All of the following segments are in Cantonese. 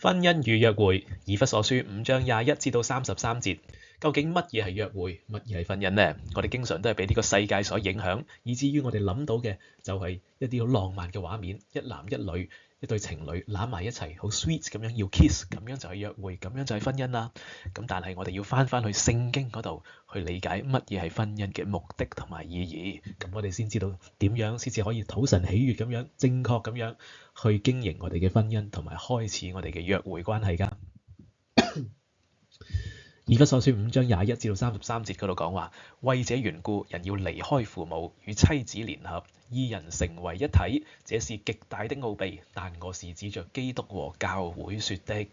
婚姻與約會，以弗所書5章21至到33節，究竟乜嘢係約會，乜嘢係婚姻呢？我哋經常都係被呢個世界所影響，以至於我哋諗到嘅就係一啲好浪漫嘅畫面，一男一女，一對情侶攬埋一齊，好 sweet 咁樣要 kiss，咁樣就係約會，咁樣就係婚姻啦。咁但係我哋要返去聖經嗰度去理解乜嘢係婚姻嘅目的同埋意義，咁我哋先知道點樣先至可以討神喜悅咁樣，正確咁樣去經營我哋嘅婚姻同埋開始我哋嘅約會關係㗎。以弗所書5章21至到33節嗰度講話，為這緣故，人要離開父母，與妻子聯合，二人成為一體，這是極大的奧秘，但我是指着基督和教會說的。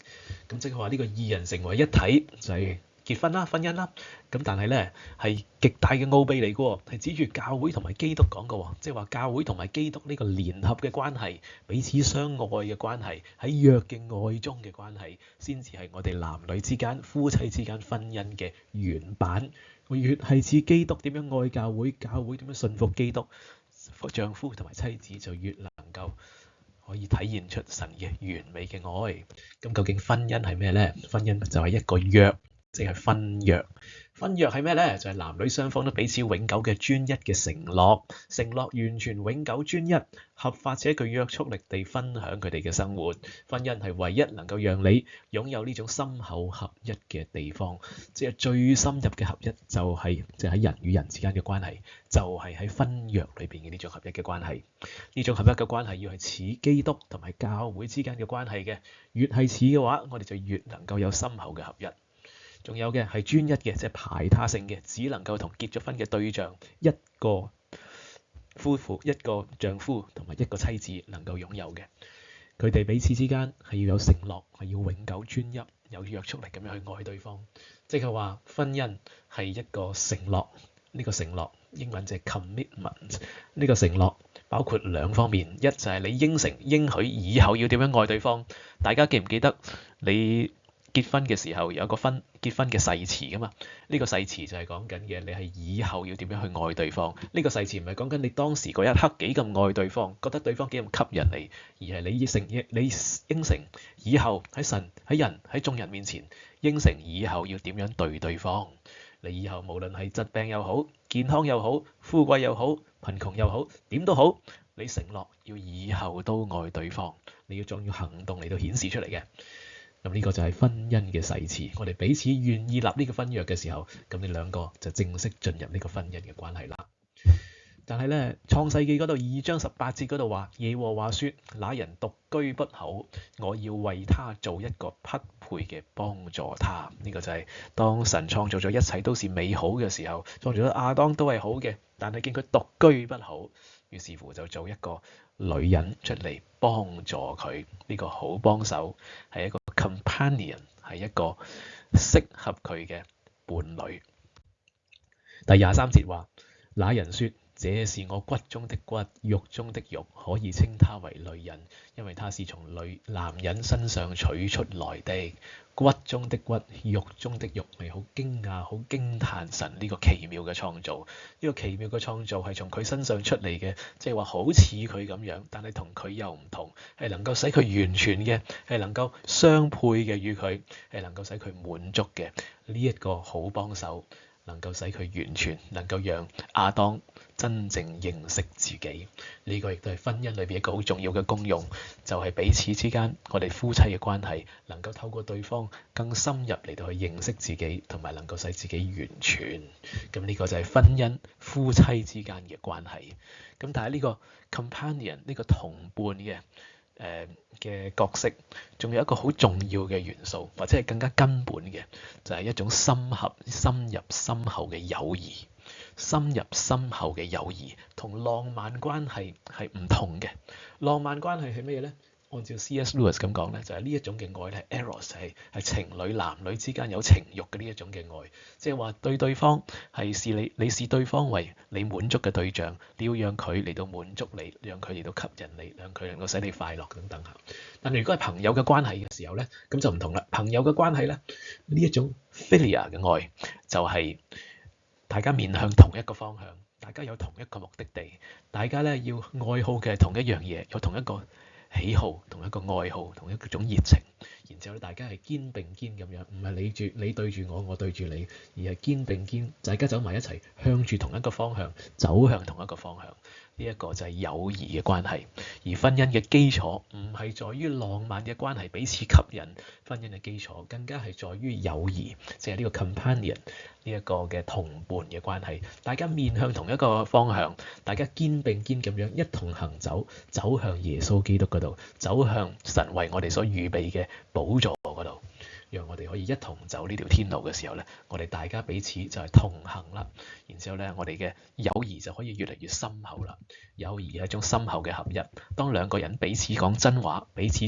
咁即係話呢個二人成為一體就係結婚啦、婚姻啦。咁但係咧係極大嘅奧秘嚟嘅喎，係指住教會同埋基督講嘅喎，即係話教會同埋基督呢個聯合嘅關係，彼此相愛嘅關係，喺約嘅愛中嘅關係，先至係我哋男女之間、夫妻之間婚姻嘅原版。越係似基督點樣愛教會，教會點樣順服基督，丈夫同埋妻子就越能夠可以體現出神嘅完美嘅愛。咁究竟婚姻係咩呢？婚姻就係一個約，即係婚約。婚約係咩呢？就係男女雙方都彼此永久嘅專一嘅承諾，承諾完全永久專一，合法且具約束力地分享佢哋嘅生活。婚姻係唯一能夠讓你擁有呢種深厚合一嘅地方，即係最深入嘅合一就係即係喺人與人之間嘅關係，就係喺婚約裏邊嘅呢種合一嘅關係。呢種合一嘅關係要係似基督同埋教會之間嘅關係嘅，越係似嘅話，我哋就越能夠有深厚嘅合一。仲有嘅係專一嘅，即係排他性嘅，只能夠同結咗婚嘅對象一個夫婦、一個丈夫同埋一個妻子能夠擁有嘅。佢哋彼此之間係要有承諾，係要永久專一，有約束力咁樣去愛對方。即係話婚姻係一個承諾，呢個承諾英文就係 commitment。呢個承諾包括兩方面，一就係你應許以後要點樣愛對方。大家記唔記得你結婚嘅時候有個結婚嘅誓詞㗎嘛？呢個誓詞就係講緊嘅，你係以後要點樣去愛對方。呢個誓詞唔係講緊你當時嗰一刻幾咁愛對方，覺得對方幾咁吸引你，而係你應承以後喺神、喺人、喺眾人面前應承以後要點樣對對方。你以後無論係疾病又好、健康又好、富貴又好、貧窮又好，點都好，你承諾要以後都愛對方，你要仲要行動嚟到顯示出嚟嘅。咁呢個就係婚姻嘅誓詞，我哋彼此願意立呢個婚約嘅時候，咁你兩個就正式進入呢個婚姻嘅關係啦。但係咧，創世記嗰度2章18節嗰度話，耶和華說：那人獨居不好，我要為他做一個匹配嘅幫助他。呢個就係當神創造咗一切都是美好嘅時候，創造咗亞當都係好嘅，但係見佢獨居不好，於是乎就做一個女人出嚟幫助佢。呢個好幫手係一個 companion， 係一個適合佢嘅伴侶。第23節話，那人說：這是我骨中的骨，肉中的肉，可以稱他為女人，因為他是從男人身上取出來的。骨中的骨，肉中的肉，係好驚訝、好驚歎神呢個奇妙嘅創造。呢個奇妙嘅創造係從佢身上出嚟嘅，即係話好似佢咁樣，但係同佢又唔同，係能夠使佢完全嘅，係能夠相配嘅與佢，係能夠使佢滿足嘅呢一個好幫手。能夠使佢完全，能夠讓亞當真正認識自己。呢個亦都係婚姻裏邊一個好重要嘅功用，就係彼此之間，我哋夫妻嘅關係能夠透過對方更深入嚟到去認識自己，同埋能夠使自己完全。咁呢個就係婚姻夫妻之間嘅關係。咁但係呢個 companion， 呢個同伴嘅角色，仲有一個好重要嘅元素，或者係更加根本嘅，就係一種深入深厚嘅友誼。深入深厚嘅友誼同浪漫關係係唔同嘅。浪漫關係係咩呢？按照 C.S. Lewis 咁講咧，就係呢一種嘅愛咧 ，eros 係情侶男女之間有情慾嘅呢一種嘅愛，即係話對方係視你視對方為你滿足嘅對象，你要讓佢嚟到滿足你，讓佢嚟到吸引你，讓佢能夠使你快樂等等嚇。但如果係朋友嘅關係嘅時候咧，咁就唔同啦。朋友嘅關係咧，呢一種 philia 嘅愛就係大家面向同一個方向，大家有同一個目的地，大家咧要愛好嘅同一樣嘢，有同一個喜好，同一個愛好，同一種熱情，然之後咧大家係肩並肩咁樣，唔係你對住我，我對住你，而係肩並肩，大家走埋一齊，向住同一個方向，走向同一個方向。呢一個就係友誼嘅關係，而婚姻嘅基礎唔係在於浪漫嘅關係彼此吸引，婚姻嘅基礎更加係在於友誼，即係呢個 companion 呢一個嘅同伴嘅關係。大家面向同一個方向，大家肩並肩咁樣一同行走，走向耶穌基督嗰度，走向神為我哋所預備嘅寶座嗰度。讓我哋可以一同走呢條天路嘅時候咧，我哋大家彼此就係同行啦。然之後咧，我哋嘅友誼就可以越嚟越深厚啦。友誼係一種深厚嘅合一。當兩個人彼此講真話，彼此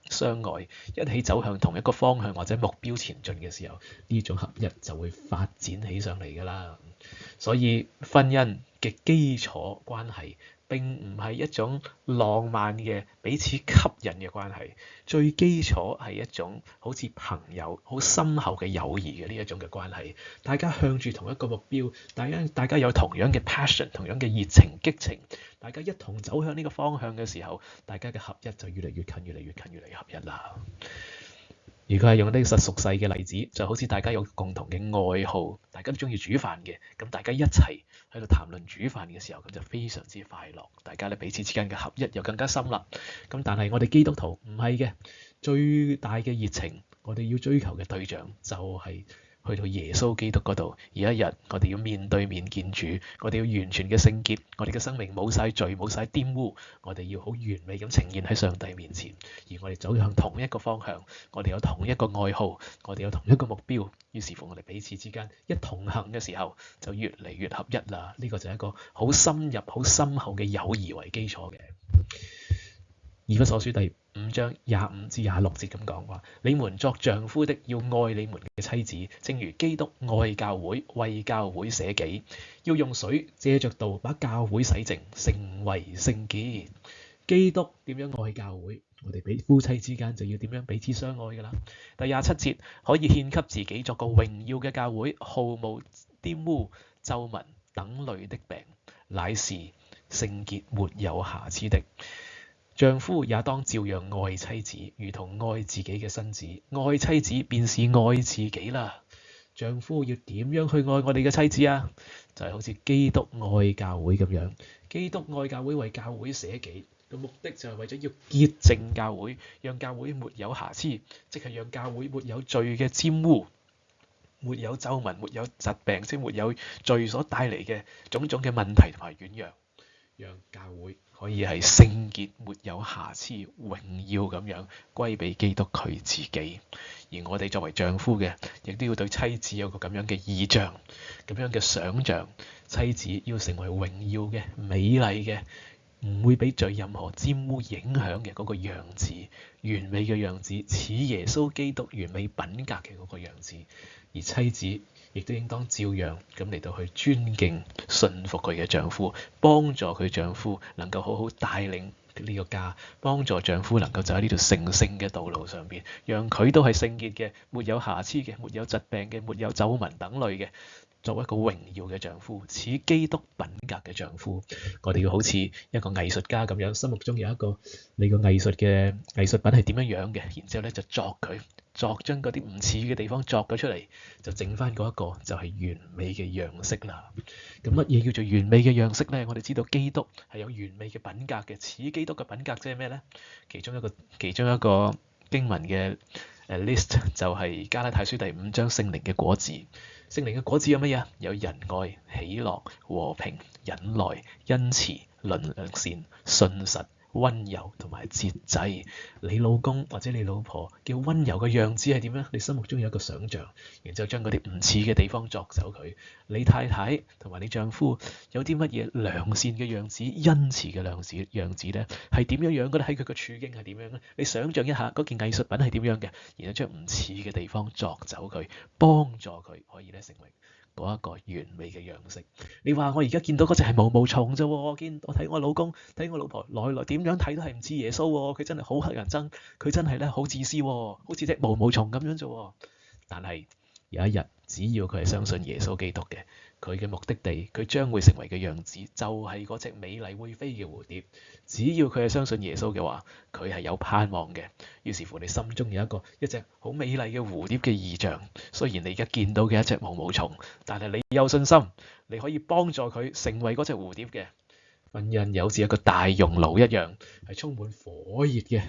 相愛，一起走向同一個方向或者目標前進嘅時候，呢種合一就會發展起上嚟㗎啦。所以婚姻嘅基礎關係並唔係一種浪漫嘅彼此吸引嘅關係，最基礎係一種好似朋友好深厚嘅友誼嘅呢一種嘅關係。大家向住同一個目標，大家有同樣嘅 passion， 同樣嘅熱情激情，大家一同走向呢個方向嘅時候，大家嘅合一就越嚟越近，越嚟越近，越嚟越合一啦。如果係用啲實熟細嘅例子，就好似大家有共同嘅愛好，大家都中意煮飯嘅，咁大家一齊喺度談論煮飯嘅時候，咁就非常之快樂。大家咧彼此之間嘅合一又更加深啦。咁但係我哋基督徒唔係嘅，最大嘅熱情，我哋要追求嘅對象就係去到耶穌基督嗰度，而一日我哋要面對面見主，我哋要完全嘅聖潔，我哋嘅生命冇晒罪，冇晒玷污，我哋要好完美咁呈現喺上帝面前，而我哋走向同一個方向，我哋有同一個愛好，我哋有同一個目標，於是乎我哋彼此之間一同行嘅時候，就越嚟越合一啦。呢個就係一個好深入、好深厚嘅友誼為基礎嘅。以弗所書第5章25至26節咁講話：你們作丈夫的要愛你們嘅妻子，正如基督愛教會，為教會捨己，要用水借着道把教會洗淨，成為聖潔。基督點樣愛教會，我哋夫妻之間就要點樣彼此相愛㗎啦。第27節，可以獻給自己作個榮耀嘅教會，毫無玷污、皺紋等類的病，乃是聖潔沒有瑕疵的。丈夫也當照樣愛妻子，如同愛自己嘅身子。愛妻子便是愛自己啦。丈夫要點樣去愛我哋嘅妻子啊？就係好似基督愛教會咁樣。基督愛教會，為教會捨己，個目的就係為咗要潔淨教會，讓教會沒有瑕疵，即係讓教會沒有罪嘅沾污，沒有皺紋，沒有疾病，即沒有罪所帶嚟嘅種種嘅問題同埋軟弱，讓教會可以係聖潔、沒有瑕疵、榮耀咁樣歸俾基督佢自己。而我哋作為丈夫嘅，亦都要對妻子有個咁樣嘅意象、咁樣嘅想像。妻子要成為榮耀嘅、美麗嘅，唔會俾罪任何沾污影響嘅嗰個樣子，完美嘅樣子，似耶穌基督完美品格嘅嗰個樣子。而妻子亦都應當照樣咁嚟到去尊敬、信服佢嘅丈夫，幫助佢丈夫能夠好好帶領呢個家，幫助丈夫能夠走喺呢條成聖嘅道路上邊，讓佢都係聖潔嘅，沒有瑕疵嘅，沒有疾病嘅，沒有皺紋等類嘅。作為一個榮耀嘅丈夫，似基督品格嘅丈夫，我哋要好似一個藝術家咁樣，心目中有一個你個藝術品係點樣嘅，然之後咧就作將嗰啲唔似嘅地方作咗出嚟，就剩翻嗰一個就係完美嘅樣式啦。咁乜嘢叫做完美嘅樣式咧？我哋知道基督係有完美嘅品格嘅，似基督嘅品格即係咩咧？其中一個經文嘅list 就係加拉太書第5章聖靈嘅果子。聖靈嘅果子有乜嘢？有仁愛、喜樂、和平、忍耐、恩慈、良善、信實、溫柔同埋節制。你老公或者你老婆叫溫柔嘅樣子係點樣？你心目中有一個想像，然之後將嗰啲唔似嘅地方作走佢。你太太同埋你丈夫有啲乜嘢良善嘅樣子、恩慈嘅樣子咧？係點樣樣嘅咧？喺佢嘅處境係點樣咧？你想像一下嗰件藝術品係點樣嘅，然後將唔似嘅地方作走佢，幫助佢可以咧成為嗰一個完美嘅樣式。你話我而家見到嗰隻係毛毛蟲啫喎，我睇我老公睇我老婆來點樣睇都係唔似耶穌喎，佢真係好乞人憎，佢真係咧好自私喎，好似隻毛毛蟲咁樣啫喎。但係有一日，只要佢係相信耶穌基督嘅，佢嘅目的地，佢將會成為嘅樣子，就係嗰隻美麗會飛嘅蝴蝶。只要佢係相信耶穌嘅話，佢係有盼望嘅。於是乎，你心中有一隻好美麗嘅蝴蝶嘅異象。雖然你而家見到嘅一隻毛毛蟲，但係你有信心，你可以幫助佢成為嗰隻蝴蝶嘅。婚姻又好似一個大熔爐一樣，係充滿火熱嘅。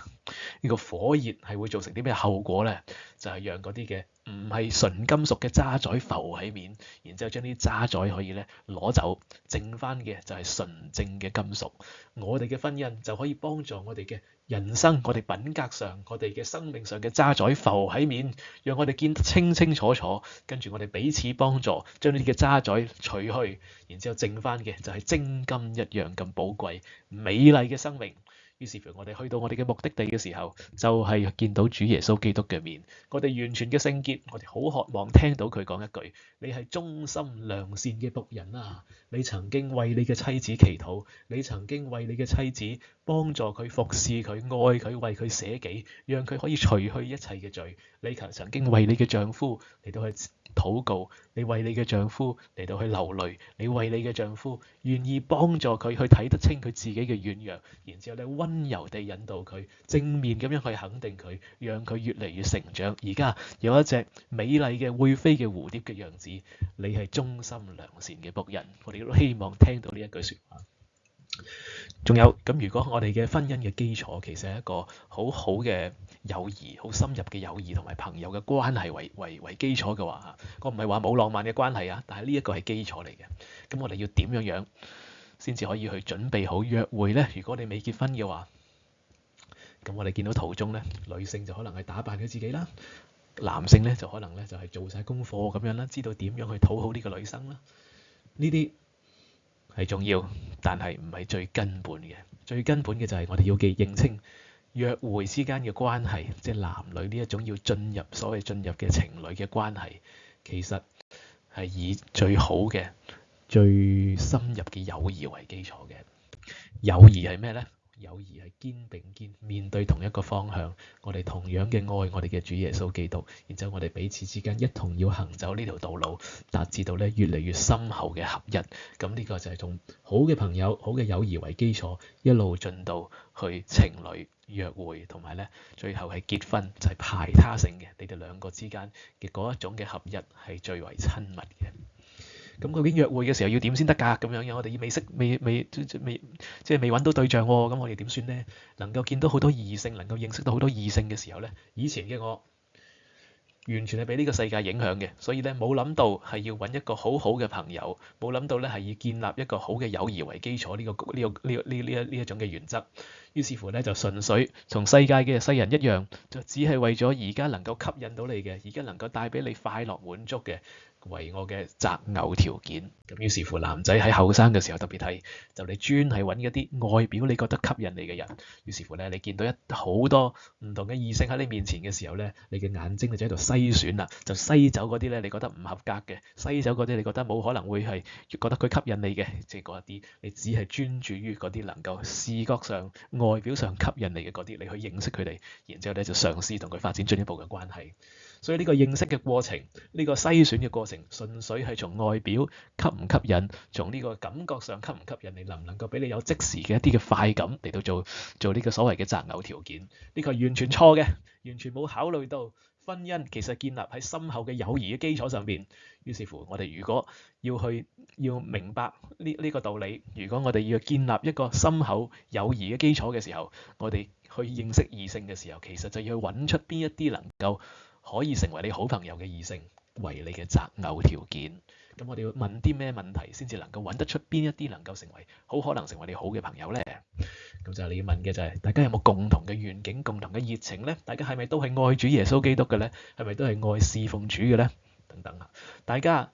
呢個火熱係會造成啲咩後果呢？就係讓嗰啲嘅唔係純金屬嘅渣滓浮喺面，然之後將啲渣滓可以咧攞走，剩翻嘅就係純正嘅金屬。我哋嘅婚姻就可以幫助我哋嘅人生，我哋品格上，我哋嘅生命上嘅渣滓浮喺面，讓我哋見得清清楚楚。跟住我哋彼此幫助，將呢啲嘅渣滓除去，然之後剩翻嘅就係精金一樣咁寶貴、美麗嘅生命。於是乎，我哋去到我哋嘅目的地嘅時候，就係見到主耶穌基督嘅面。我哋完全嘅聖潔，我哋好渴望聽到佢講一句：你係忠心良善嘅僕人啊！你曾經為你嘅妻子祈禱，你曾經為你嘅妻子幫助佢服侍佢、愛佢、為佢捨己，讓佢可以除去一切嘅罪。你曾經為你嘅丈夫嚟到去禱告，你為你嘅丈夫嚟到去流淚，你為你嘅丈夫願意幫助佢去睇得清佢自己嘅軟弱，然之後你溫柔地引導佢，正面咁樣去肯定佢，讓佢越嚟越成長。而家有一隻美麗嘅會飛嘅蝴蝶嘅樣子，你係忠心良善嘅僕人。我哋都希望聽到呢一句説話。仲有咁，如果我哋嘅婚姻嘅基礎其實係一個好好嘅友誼，好深入嘅友誼同埋朋友嘅關係為基礎嘅話，我唔係話冇浪漫嘅關係啊，但係呢一個係基礎嚟嘅。咁我哋要點樣先至可以去準備好約會呢？如果你未結婚嘅話，咁我哋見到途中呢，女性就可能係打扮佢自己啦，男性呢就可能呢就係做晒功課咁樣啦，知道點樣去討好呢個女生啦。呢啲係重要，但係唔係最根本嘅。最根本嘅就係我哋要認清約會之間嘅關係，即係男女呢一種要進入嘅情侶嘅關係，其實係以最好嘅、最深入嘅友誼為基礎嘅。友誼係咩呢？友誼係肩並肩，面對同一個方向，我哋同樣嘅愛我哋嘅主耶穌基督，然之後我哋彼此之間一同要行走呢條道路，達至到咧越嚟越深厚嘅合一。咁呢個就係從好嘅朋友、好嘅友誼為基礎，一路進到去情侶約會，同埋咧最後係結婚，就係排他性嘅，你哋兩個之間嘅嗰一種嘅合一係最為親密嘅。咁究竟約會嘅時候要點先得㗎？咁樣我哋未揾到對象喎，咁我哋點算呢？能夠見到好多異性，能夠認識到好多異性嘅時候呢，以前嘅我完全係俾呢個世界影響嘅，所以呢冇諗到係要揾一個好好嘅朋友，冇諗到呢係要建立一個好嘅友誼為基礎呢一種嘅原則。於是乎呢，就純粹從世界嘅世人一樣，就只係為咗而家能夠吸引到你嘅，而家能夠帶俾你快樂滿足嘅，為我嘅擇偶條件。咁於是乎，男仔喺後生嘅時候特別係，就你專係揾一啲外表你覺得吸引你嘅人。於是乎咧，你見到好多唔同嘅異性喺你面前嘅時候咧，你嘅眼睛就喺度篩選啦，就篩走嗰啲咧你覺得唔合格嘅，篩走嗰啲你覺得冇可能會係覺得佢吸引你嘅，即係嗰一啲你只係專注於嗰啲能夠視覺上、外表上吸引你嘅嗰啲，你去認識佢哋，然之後咧就嘗試同佢發展進一步嘅關係。所以呢個認識嘅過程，呢個篩選嘅過程，純粹係從外表吸唔吸引，從呢個感覺上吸唔吸引你，能唔能夠俾你有即時嘅一啲嘅快感嚟到做呢個所謂嘅擇偶條件。呢個係完全錯嘅，完全冇考慮到婚姻其實建立喺深厚嘅友誼嘅基礎上邊。於是乎，我哋如果要明白呢個道理，如果我哋要建立一個深厚友誼嘅基礎嘅時候，我哋去認識異性嘅時候，其實就要去揾出邊一啲能夠可以成為你好朋友嘅異性為你嘅擇偶條件。咁我哋要問啲咩問題先至能夠揾得出邊一啲能夠好可能成為你好嘅朋友呢？咁就係你要問嘅就係大家有冇共同嘅願景、共同嘅熱情呢？大家係咪都係愛主耶穌基督嘅呢？係咪都係愛侍奉主嘅呢？等等啊！大家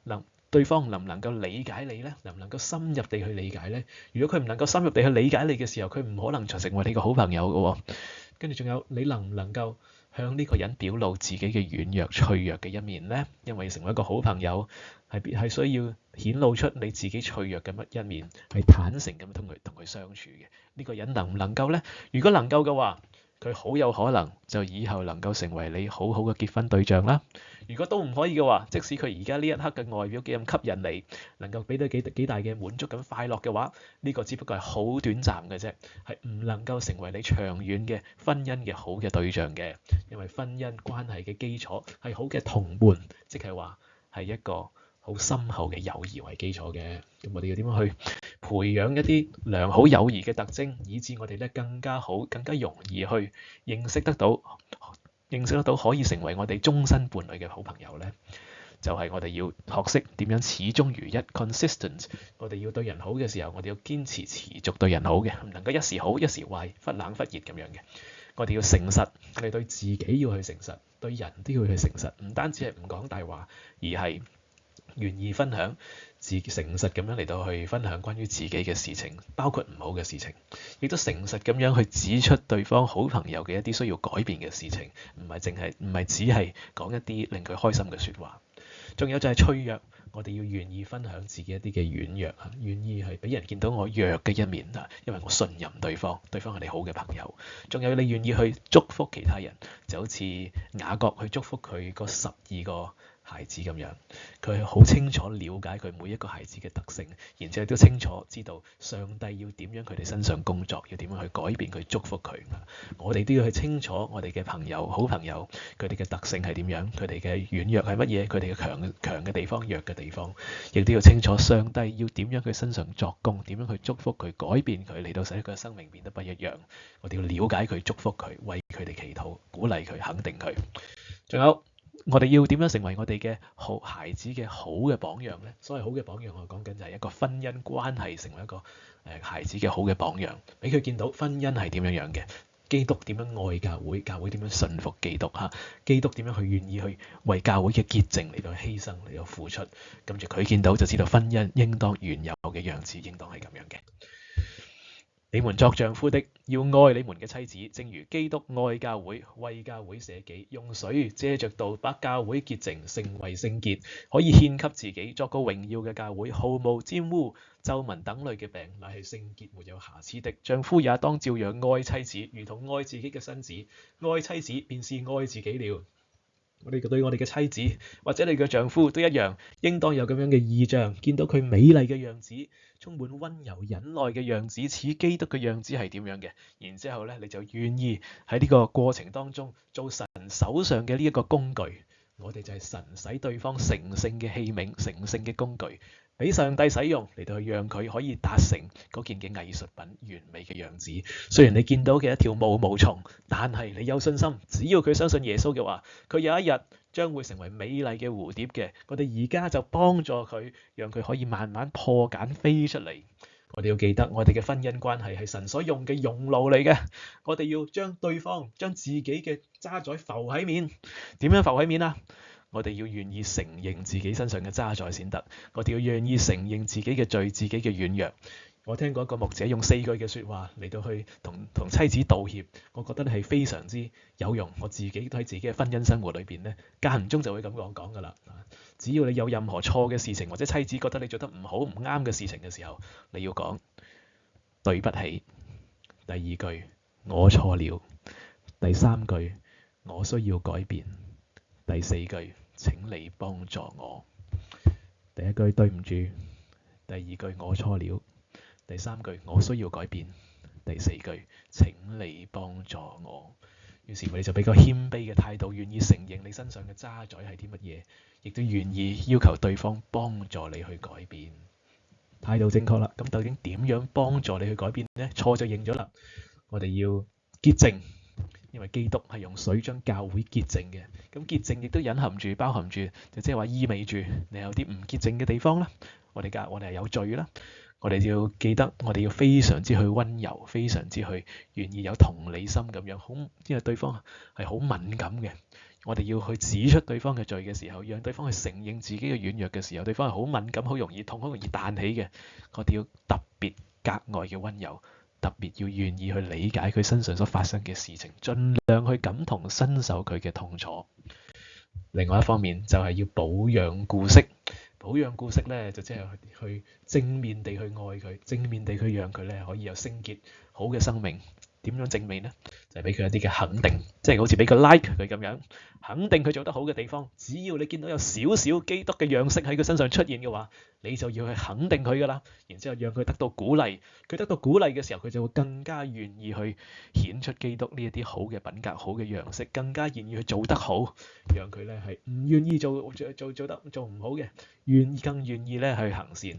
對方能唔能夠理解你呢？能唔能夠深入地去理解呢？如果佢唔能夠深入地去理解你嘅時候，佢唔可能成為你個好朋友嘅喎。跟住仲有，你能唔能夠向呢個人表露自己嘅軟弱、脆弱嘅一面呢？因為成為一個好朋友係需要顯露出你自己脆弱嘅一面，係坦誠咁同佢相處嘅。呢個人能唔能夠呢？如果能夠嘅話，佢好有可能就以後能夠成為你好好嘅結婚對象啦。如果都唔可以嘅話，即使佢而家呢一刻嘅外表幾咁吸引你，能夠俾到幾大嘅滿足感、快樂嘅話，呢個只不過係好短暫嘅啫，係唔能夠成為你長遠嘅婚姻嘅好嘅對象嘅。因為婚姻關係嘅基礎係好嘅同伴，即係話係一個好深厚嘅友誼為基礎嘅。咁我哋要點樣去培養一啲良好友誼嘅特徵，以致我哋咧更加好、更加容易去認識得到可以成為我哋終身伴侶嘅好朋友呢？就係我哋要學識點樣始終如一 consistent。我哋要對人好嘅時候，我哋要堅持持續對人好嘅，唔能夠一時好一時壞，忽冷忽熱咁樣嘅。我哋要誠實，我哋對自己要去誠實，對人都要去誠實，唔單止係唔講大話，而係願意分享誠實咁樣嚟到去分享關於自己嘅事情，包括唔好嘅事情，亦都誠實咁樣去指出對方好朋友嘅一啲需要改變嘅事情，唔係只係講一啲令佢開心嘅説話。仲有就係脆弱，我哋要願意分享自己一啲嘅軟弱啊，願意係俾人見到我弱嘅一面啊，因為我信任對方，對方係你好嘅朋友。仲有你願意去祝福其他人，就好似雅各去祝福佢嗰12個孩子咁樣，佢係好清楚了解佢每一個孩子嘅特性，然之後都清楚知道上帝要點樣佢哋身上工作，要點樣去改變佢，祝福佢。我哋都要去清楚我哋嘅朋友、好朋友佢哋嘅特性係點樣，佢哋嘅軟弱係乜嘢，佢哋嘅強嘅地方、弱嘅地方，亦都要清楚上帝要點樣佢身上作工，點樣去祝福佢、改變佢，嚟到使佢嘅生命變得不一樣。我哋要了解佢、祝福佢、為佢哋祈禱、鼓勵佢、肯定佢。仲有，我哋要點樣成為我哋嘅好孩子嘅好嘅榜樣呢？所謂好嘅榜樣，我講緊就係一個婚姻關係成為一個孩子嘅好嘅榜樣，俾佢見到婚姻係點樣樣嘅，基督點樣愛教會，教會點樣順服基督嚇，基督點樣去願意去為教會嘅潔淨嚟到犧牲嚟到付出，跟住佢見到就知道婚姻應當原有嘅樣子，應當係咁樣嘅。你們作丈夫的，要愛你們嘅妻子，正如基督愛教會，為教會捨己，用水借着道把教會潔淨，成為聖潔，可以獻給自己，作個榮耀嘅教會，毫無沾污、皺紋等類嘅病，乃係聖潔沒有瑕疵的。丈夫也當照樣愛妻子，如同愛自己嘅身子。愛妻子便是愛自己了。我哋對我哋嘅妻子或者你嘅丈夫都一樣，應當有咁樣嘅意象，見到佢美麗嘅樣子，充滿溫柔忍耐嘅樣子，似基督嘅樣子係點樣嘅。然之後咧，你就願意喺呢個過程當中做神手上嘅呢一個工具。我哋就係神使對方成聖嘅器皿、成聖嘅工具，俾上帝使用嚟到去讓佢可以達成嗰件嘅藝術品完美嘅樣子。雖然你見到嘅一條毛毛蟲，但係你有信心，只要佢相信耶穌嘅話，佢有一日將會成為美麗嘅蝴蝶嘅。我哋而家就幫助佢，讓佢可以慢慢破繭飛出嚟。我哋要記得，我哋嘅婚姻關係係神所用嘅熔爐嚟嘅。我哋要將自己嘅渣滓浮喺面。點樣浮喺面啊？我哋要願意承認自己身上嘅渣滓先得。我哋要願意承認自己嘅罪、自己嘅軟弱。我聽過一個牧者用4句嘅説話嚟到去同妻子道歉，我覺得係非常之有用。我自己都喺自己嘅婚姻生活裏邊咧，間唔中就會咁講㗎啦。只要你有任何錯嘅事情，或者妻子覺得你做得唔好、唔啱嘅事情嘅時候，你要講對不起。第2句我錯了。第3句我需要改變。第4句請你幫助我。第1句對唔住。第2句我錯了。第3句我需要改變。第4句請你幫助我。於是我哋就比較謙卑嘅態度，願意承認你身上嘅渣滓係啲乜嘢，亦都願意要求對方幫助你去改變。態度正確啦，咁究竟點樣幫助你去改變呢？錯就認咗啦。我哋要潔淨，因為基督係用水將教會潔淨嘅。咁潔淨亦都隱含住、包含住，就即係話意味住你有啲唔潔淨嘅地方啦。我哋係有罪啦。我哋要記得，我哋要非常之去溫柔，非常之去願意有同理心咁樣，因為對方係好敏感嘅。我哋要去指出對方嘅罪嘅時候，讓對方去承認自己嘅軟弱嘅時候，對方係好敏感、好容易痛、好容易彈起嘅。我哋要特別格外嘅溫柔，特別要願意去理解佢身上所發生嘅事情，盡量去感同身受佢嘅痛楚。另外一方面就係要保養顧惜。保養顧惜咧，就即係去正面地去愛佢，正面地去讓佢咧可以有聖潔好嘅生命，點樣正面呢？就係俾佢一啲嘅肯定，即係好似俾個 like 佢咁樣，肯定佢做得好嘅地方。只要你見到有少少基督嘅樣式喺佢身上出現嘅話，你就要去肯定佢㗎啦。然之後讓佢得到鼓勵，佢得到鼓勵嘅時候，佢就會更加願意去顯出基督呢一啲好嘅品格、好嘅樣式，更加願意去做得好，讓佢咧係唔願意做唔好嘅，更願意咧去行善。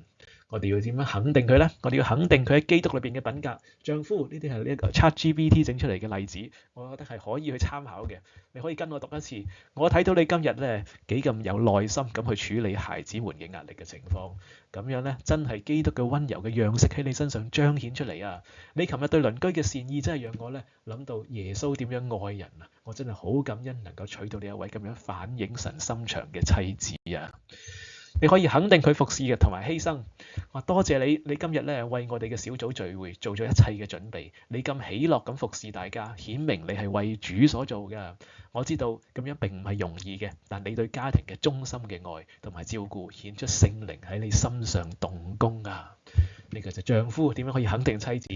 我哋要點樣肯定佢呢？我哋要肯定佢喺基督裏邊嘅品格。丈夫呢啲係呢一個 ChatGPT 整出嚟嘅例子，我覺得係可以去參考嘅。你可以跟我讀一次。我睇到你今日咧幾咁有耐心咁去處理孩子們嘅壓力嘅情況，咁樣咧真係基督嘅溫柔嘅樣式喺你身上彰顯出嚟啊！你琴日對鄰居嘅善意真係讓我咧諗到耶穌點樣愛人啊！我真係好感恩能夠娶到你一位咁樣反映神心腸嘅妻子啊！你可以肯定佢服侍嘅同埋犧牲，話多謝你，你今日咧為我哋嘅小組聚會做咗一切嘅準備，你咁喜樂咁服侍大家，顯明你係為主所做㗎。我知道咁樣並唔係容易嘅，但你對家庭嘅忠心嘅愛同埋照顧，顯出聖靈喺你身上動工啊！呢個就丈夫點樣可以肯定妻子，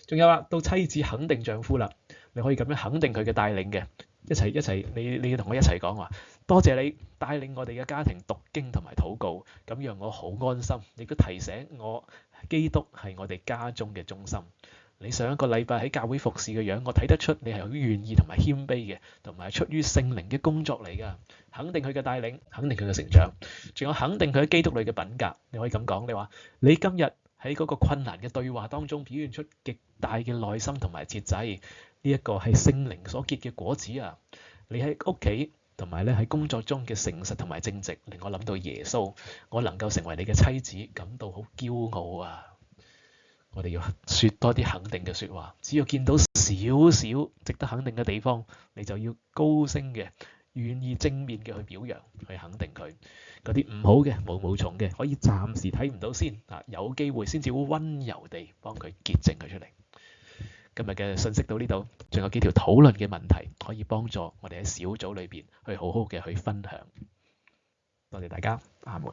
仲有啦，到妻子肯定丈夫啦，你可以咁樣肯定佢嘅帶領嘅。一齊，你要同我一齊講話，多謝你帶領我哋嘅家庭讀經同埋禱告，咁讓我好安心，亦都提醒我基督係我哋家中嘅中心。你上一個禮拜喺教會服侍嘅樣，我睇得出你係好願意同埋謙卑嘅，同埋出於聖靈嘅工作嚟㗎。肯定佢嘅帶領，肯定佢嘅成長，仲有肯定佢喺基督裏嘅品格。你可以咁講，你話你今日喺嗰個困難嘅對話當中表現出極大嘅耐心同埋節制。呢一個係聖靈所結嘅果子啊！你喺屋企同埋咧喺工作中嘅誠實同埋正直，令我諗到耶穌，我能夠成為你嘅妻子，感到好驕傲啊！我哋要說多啲肯定嘅説話，只要見到少少值得肯定嘅地方，你就要高聲嘅、願意正面嘅去表揚、去肯定佢。嗰啲唔好嘅、毛蟲嘅，可以暫時睇唔到先啊，有機會先至會溫柔地幫佢潔淨佢出嚟。今日嘅信息到呢度，仲有幾條討論嘅問題可以幫助我哋喺小組裏邊去好好嘅去分享。多謝大家，阿門。